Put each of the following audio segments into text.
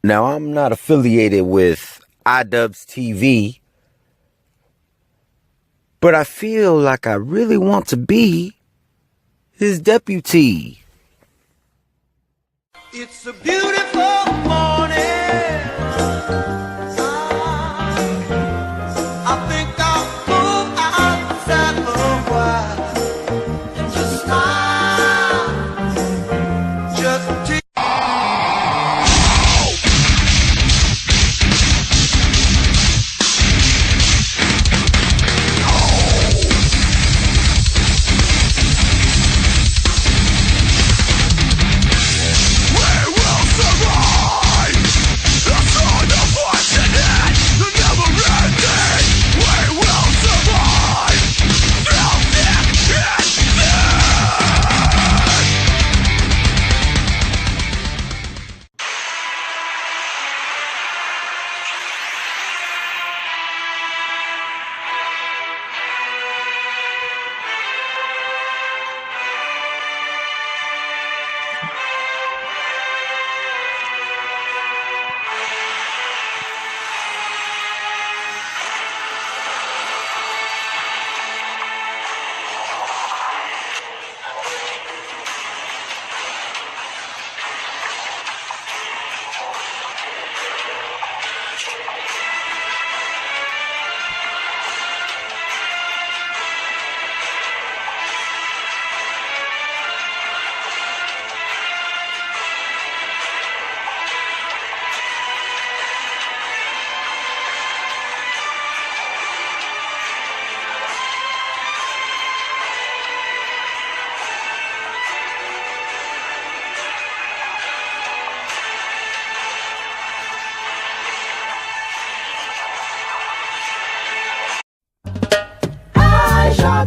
Now, I'm not affiliated with Idubbbztv, but I feel like I really want to be his deputy. It's a beautiful morning. I think I'll move outside for a while and just smile. Just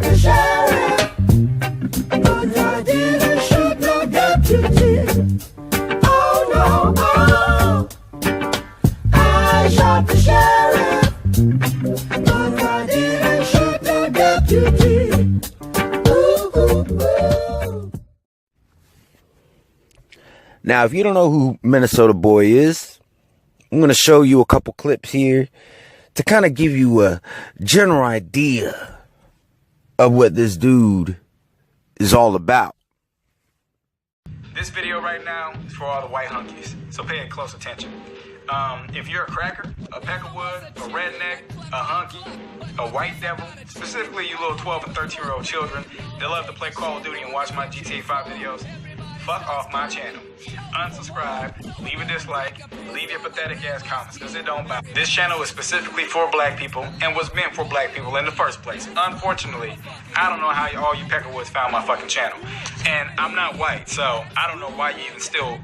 the sheriff, but I didn't shoot no deputy. Oh no, oh, I shot the sheriff, but I didn't shoot no deputy. Ooh, ooh, ooh. Now, if you don't know who Minnesota Boy is, I'm going to show you a couple clips here to kind of give you a general idea of what this dude is all about. This video right now is for all the white hunkies, so pay close attention. If you're a cracker, a peckerwood, a redneck, a hunky, a white devil, specifically you little 12 and 13-year-old children that love to play Call of Duty and watch my GTA 5 videos, fuck off my channel. Unsubscribe, leave a dislike, leave your pathetic ass comments, because it don't matter. This channel is specifically for black people and was meant for black people in the first place. Unfortunately, I don't know how all you peckerwoods found my fucking channel. And I'm not white, so I don't know why you even still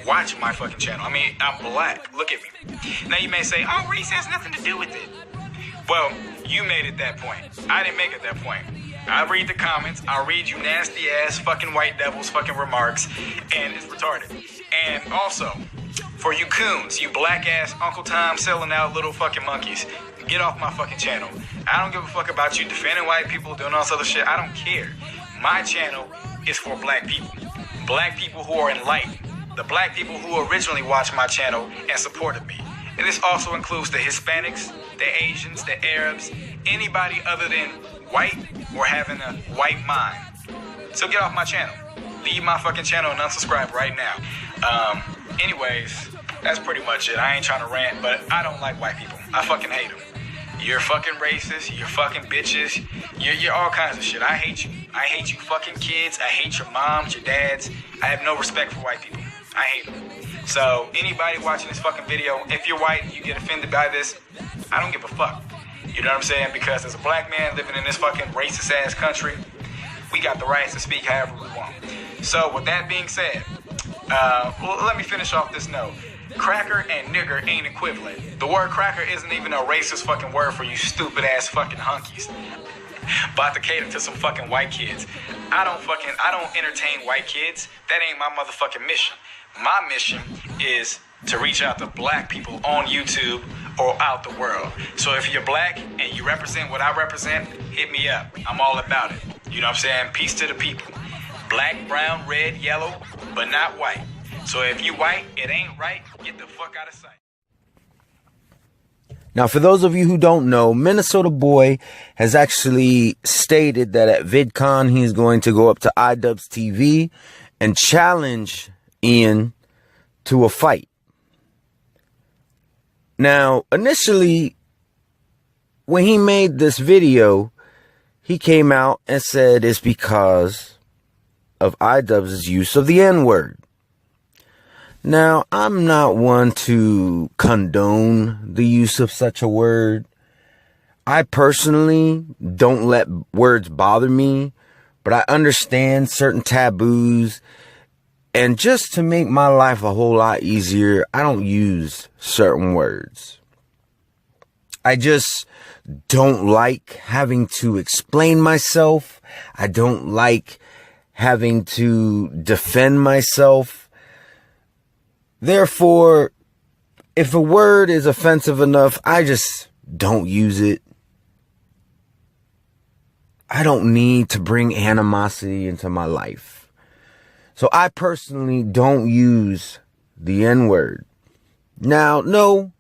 watch my fucking channel. I mean, I'm black. Look at me. Now you may say, oh, race has nothing to do with it. Well, you made it that point. I didn't make it that point. I read the comments, I read you nasty ass fucking white devils fucking remarks, and it's retarded. And also, for you coons, you black ass Uncle Tom selling out little fucking monkeys, get off my fucking channel. I don't give a fuck about you defending white people, doing all this other shit. I don't care. My channel is for black people. Black people who are enlightened. The black people who originally watched my channel and supported me. And this also includes the Hispanics, the Asians, the Arabs, anybody other than white or having a white mind. So get off my channel. Leave my fucking channel and unsubscribe right now. Anyways, that's pretty much it. I ain't trying to rant, but I don't like white people. I fucking hate them. You're fucking racist. You're fucking bitches. You're all kinds of shit. I hate you. I hate you fucking kids. I hate your moms, your dads. I have no respect for white people. I hate them. So anybody watching this fucking video, if you're white and you get offended by this, I don't give a fuck. You know what I'm saying? Because as a black man living in this fucking racist ass country, we got the rights to speak however we want. So with that being said, well, let me finish off this note. Cracker and nigger ain't equivalent. The word cracker isn't even a racist fucking word for you stupid ass fucking hunkies. About to cater to some fucking white kids. I don't entertain white kids. That ain't my motherfucking mission. My mission is to reach out to black people on YouTube or out the world. So if you're black and you represent what I represent, hit me up. I'm all about it. You know what I'm saying? Peace to the people. Black, brown, red, yellow, but not white. So if you white, it ain't right. Get the fuck out of sight. Now, for those of you who don't know, Minnesota Boy has actually stated that at VidCon, he's going to go up to Idubbbztv and challenge Ian to a fight. Now, initially, when he made this video, he came out and said it's because of Idubbbbz's use of the N-word. Now, I'm not one to condone the use of such a word. I personally don't let words bother me, but I understand certain taboos. And just to make my life a whole lot easier, I don't use certain words. I just don't like having to explain myself. I don't like having to defend myself. Therefore, if a word is offensive enough, I just don't use it. I don't need to bring animosity into my life. So I personally don't use the N-word. Now, no,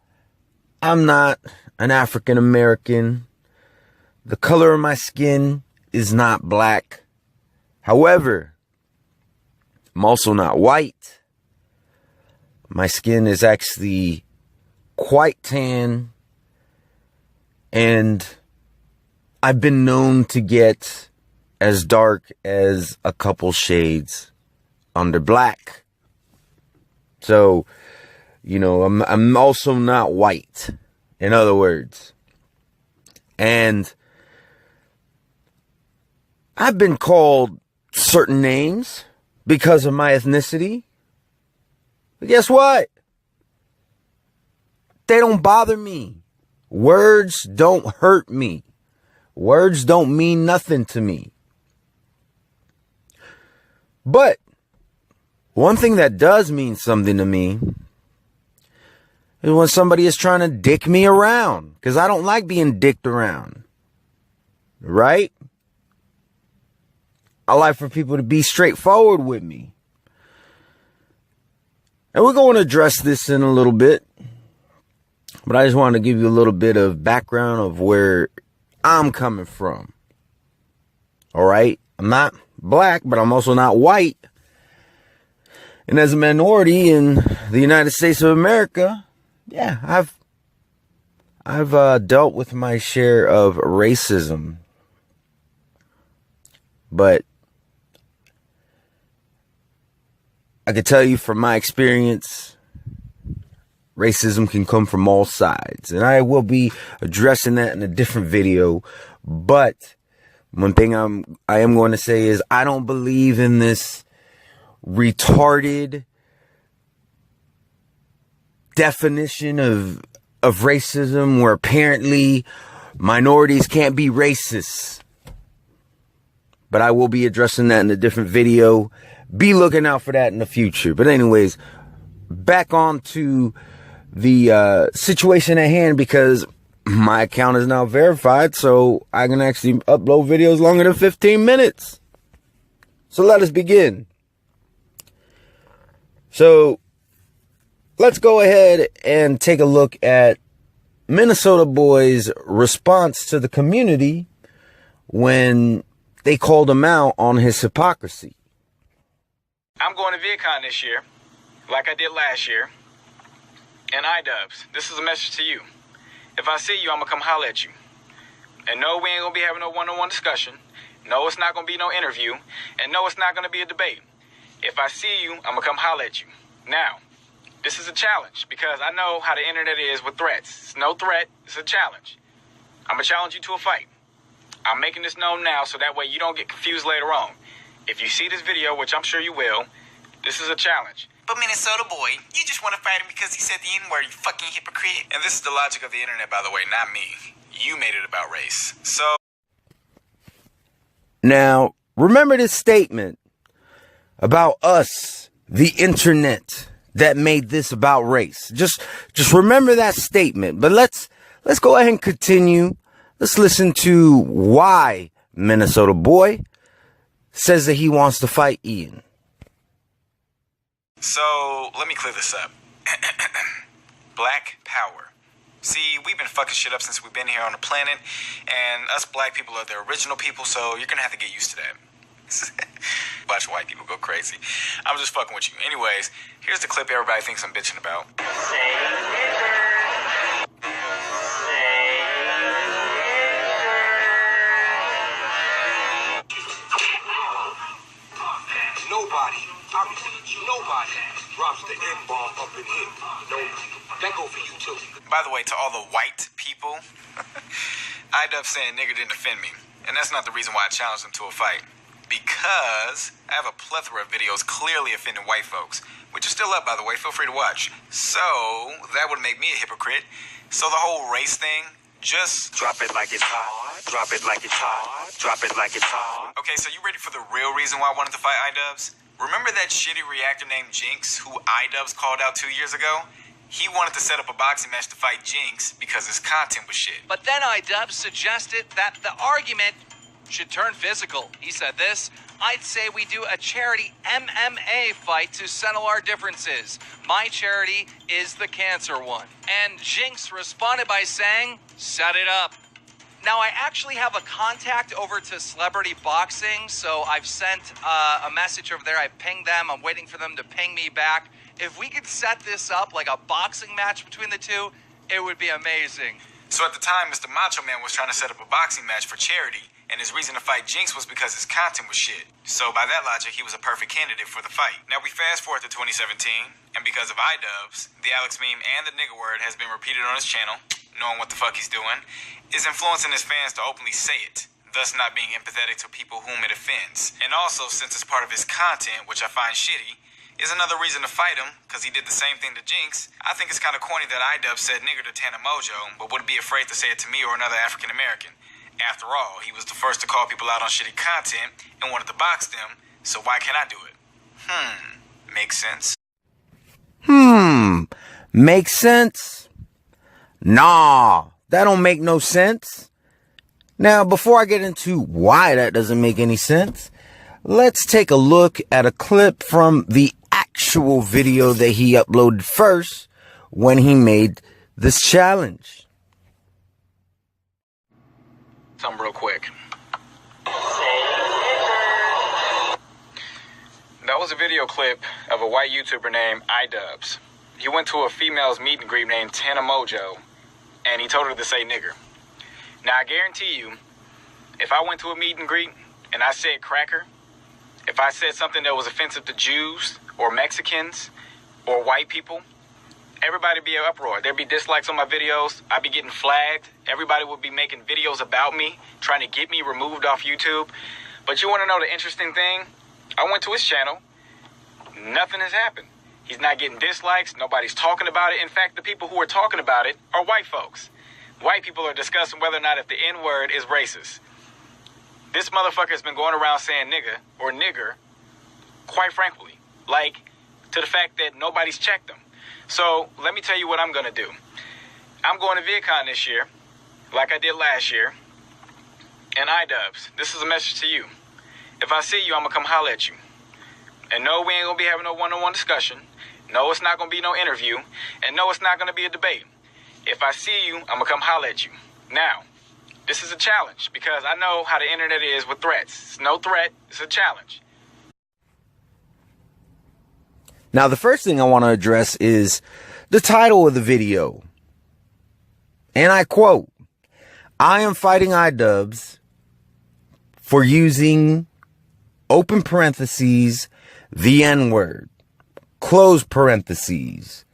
I'm not an African American. The color of my skin is not black. However, I'm also not white. My skin is actually quite tan, and I've been known to get as dark as a couple shades under black. So, you know, I'm also not white, in other words. And I've been called certain names because of my ethnicity. But guess what? They don't bother me. Words don't hurt me. Words don't mean nothing to me. But one thing that does mean something to me is when somebody is trying to dick me around. Because I don't like being dicked around. Right? I like for people to be straightforward with me. And we're going to address this in a little bit. But I just wanted to give you a little bit of background of where I'm coming from. All right? I'm not black, but I'm also not white. And as a minority in the United States of America, yeah, I've dealt with my share of racism. But I can tell you from my experience, racism can come from all sides. And I will be addressing that in a different video. But one thing I am going to say is I don't believe in this retarded definition of racism where apparently minorities can't be racist. But I will be addressing that in a different video. Be looking out for that in the future. But anyways, back on to the situation at hand, because my account is now verified, so I can actually upload videos longer than 15 minutes. So let us begin. So let's go ahead and take a look at Minnesota Boy's response to the community when they called him out on his hypocrisy. I'm going to VidCon this year, like I did last year. And Idubbbz, this is a message to you. If I see you, I'm going to come holler at you. And no, we ain't going to be having no one-on-one discussion. No, it's not going to be no interview. And no, it's not going to be a debate. If I see you, I'm going to come holler at you. Now, this is a challenge because I know how the internet is with threats. It's no threat. It's a challenge. I'm going to challenge you to a fight. I'm making this known now so that way you don't get confused later on. If you see this video, which I'm sure you will, this is a challenge. But Minnesota Boy, you just want to fight him because he said the N-word, you fucking hypocrite. And this is the logic of the internet, by the way, not me. You made it about race. So now, remember this statement about us, the internet, that made this about race. Just remember that statement. But let's go ahead and continue. Let's listen to why Minnesota Boy says that he wants to fight Ian. So, let me clear this up. Black power. See, we've been fucking shit up since we've been here on the planet, and us black people are the original people, so you're gonna have to get used to that. Watch white people go crazy. I'm just fucking with you. Anyways, here's the clip everybody thinks I'm bitching about. Nobody drops the N-bomb up in here. No, that go for you too. By the way, to all the white people, Idubbbz saying nigger didn't offend me. And that's not the reason why I challenged him to a fight. Because I have a plethora of videos clearly offending white folks, which is still up, by the way. Feel free to watch. So, that would make me a hypocrite. So the whole race thing, just drop it like it's hot. Drop it like it's hot. Drop it like it's hot. Okay, so you ready for the real reason why I wanted to fight Idubbbz? Remember that shitty reactor named Jinx who Idubbbz called out 2 years ago? He wanted to set up a boxing match to fight Jinx because his content was shit. But then Idubbbz suggested that the argument should turn physical. He said this: I'd say we do a charity MMA fight to settle our differences. My charity is the cancer one. And Jinx responded by saying, set it up. Now, I actually have a contact over to Celebrity Boxing, so I've sent a message over there. I pinged them. I'm waiting for them to ping me back. If we could set this up like a boxing match between the two, it would be amazing. So at the time, Mr. Macho Man was trying to set up a boxing match for charity, and his reason to fight Jinx was because his content was shit. So by that logic, he was a perfect candidate for the fight. Now we fast forward to 2017, and because of Idubbbz, the Alex meme and the nigga word has been repeated on his channel, knowing what the fuck he's doing, is influencing his fans to openly say it, thus not being empathetic to people whom it offends. And also, since it's part of his content, which I find shitty, is another reason to fight him, because he did the same thing to Jinx. I think it's kind of corny that Idubbbz said nigger to Tana Mojo, but would be afraid to say it to me or another African American. After all, he was the first to call people out on shitty content and wanted to box them, so why can't I do it? Makes sense. Makes sense? Nah, that don't make no sense. Now, before I get into why that doesn't make any sense, let's take a look at a clip from the actual video that he uploaded first when he made this challenge. Something real quick. That was a video clip of a white YouTuber named Idubbbz. He went to a female's meet and greet named Tana Mojo, and he told her to say nigger. Now, I guarantee you, if I went to a meet and greet and I said cracker, if I said something that was offensive to Jews or Mexicans or white people, everybody would be in uproar. There'd be dislikes on my videos. I'd be getting flagged. Everybody would be making videos about me, trying to get me removed off YouTube. But you want to know the interesting thing? I went to his channel. Nothing has happened. He's not getting dislikes. Nobody's talking about it. In fact, the people who are talking about it are white folks. White people are discussing whether or not if the N-word is racist. This motherfucker has been going around saying nigga or nigger, quite frankly, like to the fact that nobody's checked him. So let me tell you what I'm going to do. I'm going to VidCon this year, like I did last year. And Idubbbz, this is a message to you. If I see you, I'm going to come holler at you. And no, we ain't going to be having no one-on-one discussion. No, it's not going to be no interview. And no, it's not going to be a debate. If I see you, I'm going to come holler at you. Now, this is a challenge because I know how the internet is with threats. It's no threat. It's a challenge. Now, the first thing I want to address is the title of the video. And I quote, I am fighting Idubbbz for using, open parentheses, the N-word, close parentheses.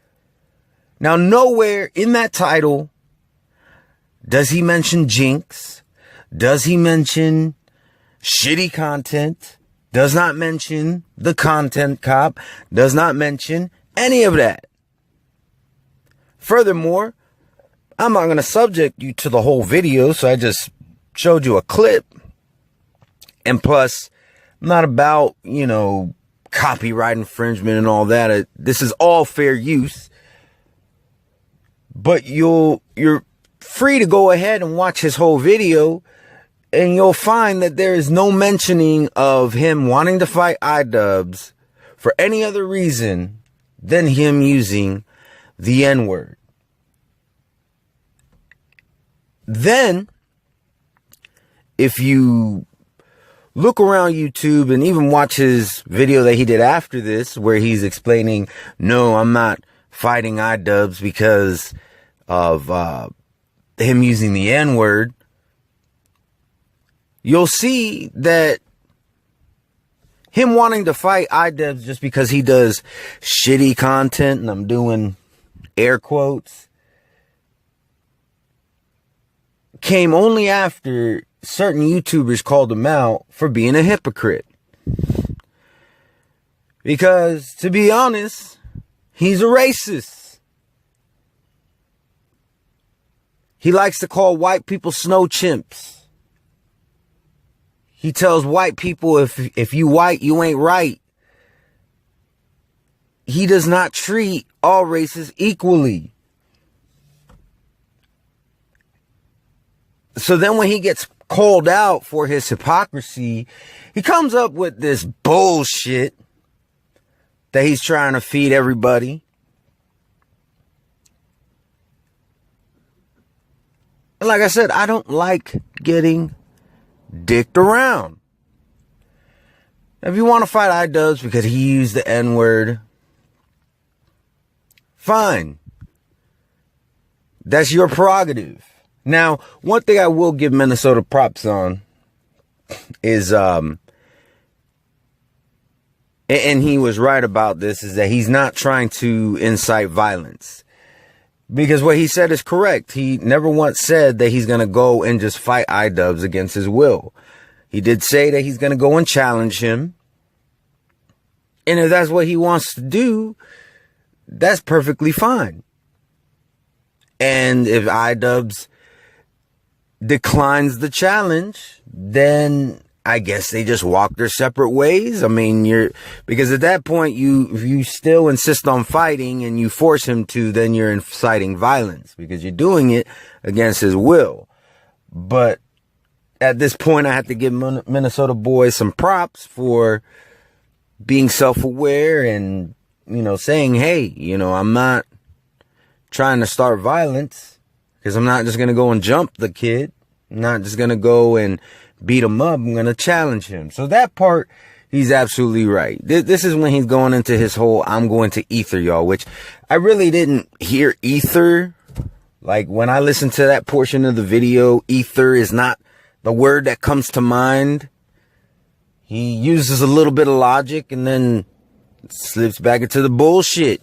Now, nowhere in that title does he mention Jinx, does he mention shitty content, does not mention the content cop, does not mention any of that. Furthermore, I'm not going to subject you to the whole video, so I just showed you a clip. And plus, I'm not about, copyright infringement and all that. This is all fair use. But you're free to go ahead and watch his whole video, and you'll find that there is no mentioning of him wanting to fight Idubbbz for any other reason than him using the N-word. Then, if you look around YouTube and even watch his video that he did after this, where he's explaining, no, I'm not fighting Idubbbz because of him using the N-word, you'll see that him wanting to fight Idubbbz just because he does shitty content, and I'm doing air quotes, came only after certain YouTubers called him out for being a hypocrite. Because, to be honest, he's a racist. He likes to call white people snow chimps. He tells white people, if you white, you ain't right. He does not treat all races equally. So then when he gets called out for his hypocrisy, he comes up with this bullshit that he's trying to feed everybody. And like I said, I don't like getting dicked around. If you want to fight Idubbbz because he used the N-word, fine. That's your prerogative. Now, one thing I will give Minnesota props on is, and he was right about this, is that he's not trying to incite violence. Because what he said is correct. He never once said that he's going to go and just fight Idubbbz against his will. He did say that he's going to go and challenge him. And if that's what he wants to do, that's perfectly fine. And if Idubbbz declines the challenge, then I guess they just walk their separate ways. I mean, because at that point, if you still insist on fighting and you force him to, then you're inciting violence because you're doing it against his will. But at this point, I have to give Minnesota boys some props for being self-aware and, saying, hey, I'm not trying to start violence. Because I'm not just going to go and jump the kid. I'm not just going to go and beat him up. I'm going to challenge him. So that part, he's absolutely right. This is when he's going into his whole, I'm going to ether y'all, which I really didn't hear ether. Like when I listened to that portion of the video, ether is not the word that comes to mind. He uses a little bit of logic and then slips back into the bullshit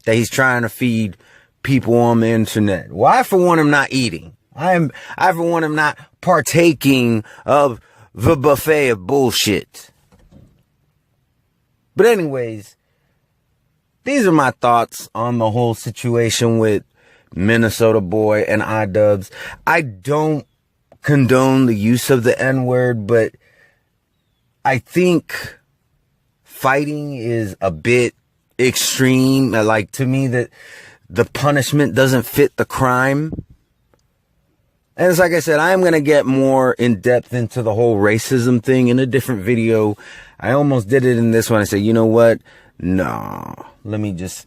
that he's trying to feed people on the internet. Well, I for one am not eating. I for one am not partaking of the buffet of bullshit. But anyways, these are my thoughts on the whole situation with Minnesota boy and Idubbbz. I don't condone the use of the N-word, but I think fighting is a bit extreme. Like, to me, that the punishment doesn't fit the crime. And it's like I said, I'm going to get more in depth into the whole racism thing in a different video. I almost did it in this one. I said, you know what? No, let me just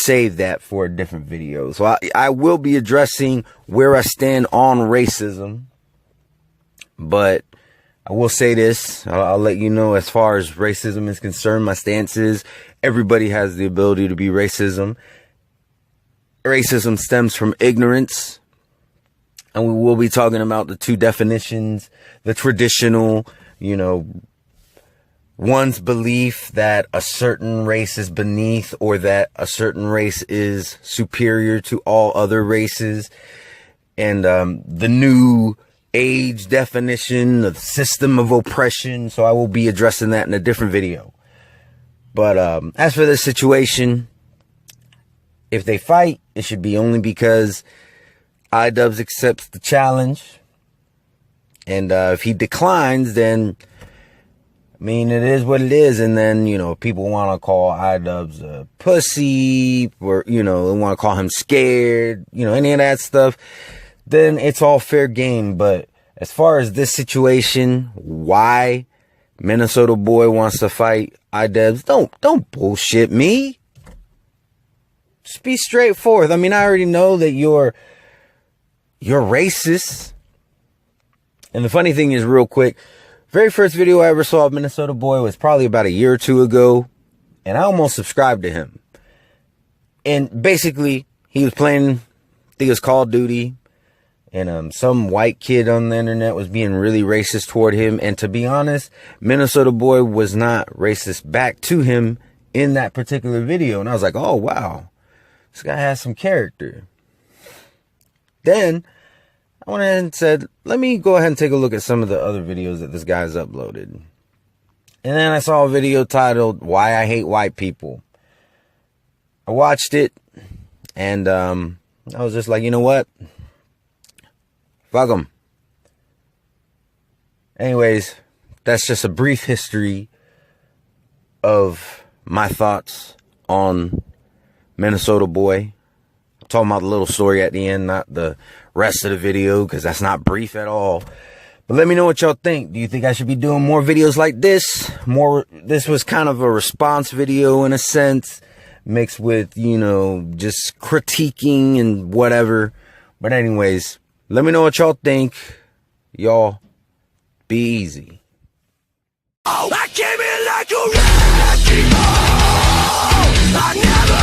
save that for a different video. So I will be addressing where I stand on racism, but I will say this. I'll let you know, as far as racism is concerned, my stance is everybody has the ability to be racism. Racism stems from ignorance. And we will be talking about the two definitions, the traditional, one's belief that a certain race is beneath or that a certain race is superior to all other races. And the new age definition of the system of oppression. So I will be addressing that in a different video. But as for this situation, if they fight, it should be only because Idubbbz accepts the challenge. And if he declines, then, I mean, it is what it is. And then, people want to call Idubbbz a pussy, or, they want to call him scared, any of that stuff. Then it's all fair game. But as far as this situation, why Minnesota boy wants to fight Idubbbz. Don't bullshit me. Just be straightforward. I mean, I already know that you're racist. And the funny thing is, real quick, very first video I ever saw of Minnesota boy was probably about a year or two ago. And I almost subscribed to him. And basically, he was playing, I think it was Call of Duty. And some white kid on the internet was being really racist toward him. And to be honest, Minnesota boy was not racist back to him in that particular video. And I was like, oh, wow, this guy has some character. Then I went ahead and said, let me go ahead and take a look at some of the other videos that this guy's uploaded. And then I saw a video titled, Why I Hate White People. I watched it, and I was just like, you know what? Fuck them. Anyways, that's just a brief history of my thoughts on Minnesota boy. I'm talking about the little story at the end, not the rest of the video, because that's not brief at all. But let me know what y'all think. Do you think I should be doing more videos like this? This was kind of a response video in a sense, mixed with, you know, just critiquing and whatever. But anyways, let me know what y'all think. Y'all be easy. I came in like a wrecking ball. I never